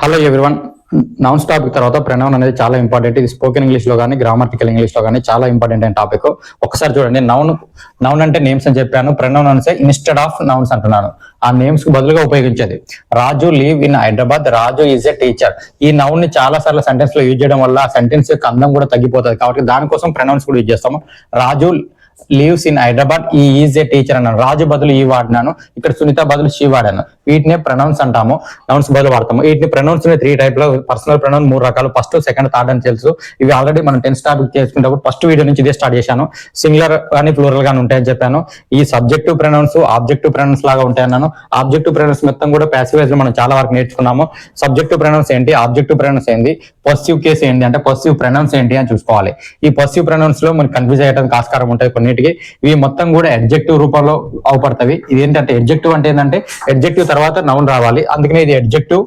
Hello everyone. Nouns topic తర్వాత pronoun అనేది చాలా ఇంపార్టెంట్. ఇది స్పోకెన్ ఇంగ్లీష్ లో కానీ గ్రామటికల్ ఇంగ్లీష్ లో కానీ చాలా ఇంపార్టెంట్ అయిన టాపిక్. ఒకసారి చూడండి, నౌన్ అంటే నేమ్స్ అని చెప్పాను, ప్రొనౌన్ అంటే ఇన్స్టెడ్ ఆఫ్ నౌన్స్ అంటున్నాను. ఆ నేమ్స్ కు బదులుగా ఉపయోగించేది. Raju leave in Hyderabad, Raju is a teacher. ఈ నౌన్ ని చాలా సార్లు సెంటెన్స్ లో యూజ్ చేయడం వల్ల ఆ సెంటెన్స్ యొక్క అందం కూడా తగ్గిపోతుంది. కాబట్టి దానికోసం ప్రొనౌన్స్ కూడా యూజ్ చేస్తాము. రాజు లీవ్స్ ఇన్ హైదరాబాద్, ఈ ఈజ్ ఏ టీచర్ అన్నాను. రాజు బదులు ఈ వాడినాను, ఇక్కడ సునీత బదులు షీ వాడాను. వీటినే ప్రొనౌన్స్ అంటాము, నౌన్స్ బదులు వాడతాము. వీటిని ప్రొనౌన్స్ 3 టైప్ లో. పర్సనల్ ప్రొనౌన్ 3 రకాలు, ఫస్ట్, సెకండ్, థర్డ్ అని తెలుసు. ఇవి ఆల్రెడీ మనం 10th టాపిక్ చేసుకున్నప్పుడు ఫస్ట్ వీడియో నుంచి ఇదే స్టార్ట్ చేశాను. సింగులర్ కానీ ప్లూరల్ గానీ ఉంటాయని చెప్పాను. ఈ సబ్జెక్టివ్ ప్రొనౌన్స్ ఆబ్జెక్టివ్ ప్రొనౌన్స్ లాగా ఉంటాయన్నాను. ఆబ్జెక్టివ్ ప్రొనౌన్స్ మొత్తం కూడా ప్యాసివ్ వాయిస్ లో మనం చాలా వరకు నేర్చుకున్నాము. సబ్జెక్టివ్ ప్రొనౌన్స్ ఏంటి, ఆబ్జెక్టివ్ ప్రొనౌన్స్ ఏంటి, పొసిటివ్ కేసు ఏంటి, అంటే పొసిటివ్ ప్రొనౌన్స్ ఏంటి అని చూసుకోవాలి. ఈ పొసిటివ్ ప్రొనౌన్స్ లో మనకి కన్ఫ్యూజ్ అయ్యడానికి ఆస్కారం ఉంటాయి కొన్నిటికి. ఇవి మొత్తం కూడా ఎడ్జెక్టివ్ రూపంలో అవపడతాయి. ఇది ఏంటంటే ఎడ్జెక్టివ్ అంటే ఏంటంటే ఎడ్జెక్టివ్ తర్వాత నౌన్ రావాలి, అందుకనే ఇది ఎడ్జెక్టివ్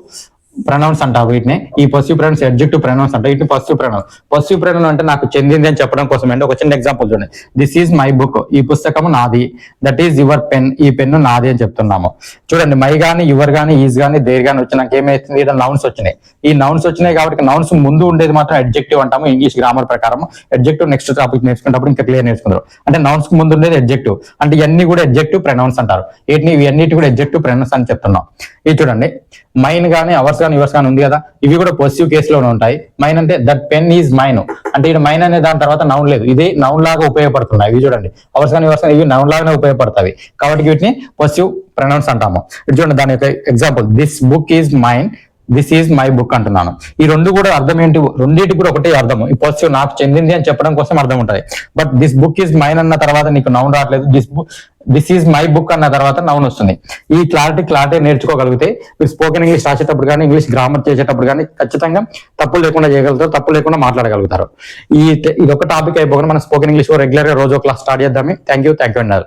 ప్రొనౌన్స్ అంటారు. వీటిని ఈ పొసిటివ్ ప్రొనౌన్స్ ఎడ్జెక్టివ్ ప్రొనౌన్స్ అంటారు. వీటిని పొసిటివ్ ప్రొనౌన్. పొసిటివ్ ప్రొనౌన్ అంటే నాకు చెందింది అని చెప్పడం కోసం అంటే ఒక చిన్న ఎగ్జాంపుల్ చూడండి. దిస్ ఈజ్ మై బుక్, ఈ పుస్తకము నాది. దట్ ఈజ్ యువర్ పెన్, ఈ పెన్ను నాది అని చెప్తున్నాము. చూడండి, మై గానీ యువర్ గానీ ఈజ్ గానీ దేర్ గానీ వచ్చినాక ఏమైతుంది, ఇక్కడ నౌన్స్ వచ్చినాయి. ఈ నౌన్స్ వచ్చినాయి కాబట్టి నౌన్స్ ముందు ఉండేది మాత్రం ఎడ్జెక్టివ్ అంటాము ఇంగ్లీష్ గ్రామర్ ప్రకారం. ఎడ్జెక్టివ్ నెక్స్ట్ టాపిక్ నేర్చుకున్నప్పుడు ఇంకా క్లియర్ నేర్చుకుంటారు. అంటే నౌన్స్ కు ముందు ఉండేది ఎడ్జెక్టివ్, అంటే ఇవన్నీ కూడా ఎడ్జెక్టివ్ ప్రొనౌన్స్ అంటారు. ఇవన్నిటి కూడా ఎడ్జెక్టివ్ ప్రొనౌన్స్ అని చెప్తున్నాం. ఇది చూడండి, మైన్ గానీ అవర్స్ గానీ యువర్స్ గానీ ఉంది కదా, ఇవి కూడా పొసిటివ్ కేసులోనే ఉంటాయి. మైన్ అంటే దట్ పెన్ ఈజ్ మైన్, అంటే ఇది మైన్ అనే దాని తర్వాత నౌన్ లేదు, ఇది నౌన్ లాగా ఉపయోగపడుతున్నాయి. ఇవి చూడండి, అవర్స్ గానీ యువర్స్ గానీ ఇవి నౌన్ లాగానే ఉపయోగపడతాయి. కాబట్టి వీటిని పొసిటివ్ ప్రొనౌన్స్ అంటాము. ఇది చూడండి, దాని యొక్క example, this book is mine, this is my book అంటున్నాను. ఈ రెండు కూడా అర్థం ఏంటి, రెండింటికి కూడా ఒకటే అర్థము. ఈ పాజిటివ్ నాకు చెందింది అని చెప్పడం కోసం అర్థం ఉంటుంది. But this book is mine అన్న తర్వాత నీకు నౌన్ రావట్లేదు, దిస్ ఈజ్ మై బుక్ అన్న తర్వాత నౌన్ వస్తుంది. ఈ క్లారిటీ నేర్చుకోగలిగితే మీరు స్పోకెన్ ఇంగ్లీష్ రాసేటప్పుడు కానీ ఇంగ్లీష్ గ్రామర్ చేసేటప్పుడు కానీ ఖచ్చితంగా తప్పులు లేకుండా చేయగలుగుతారు, తప్పు లేకుండా మాట్లాడగలుగుతారు. ఇది ఒక టాపిక్ అయిపోకుండా మనం స్పోకెన్ ఇంగ్లీష్ రెగ్యులర్ గా రోజు క్లాస్ స్టార్ట్ చేద్దాం. థ్యాంక్ యూ అండి.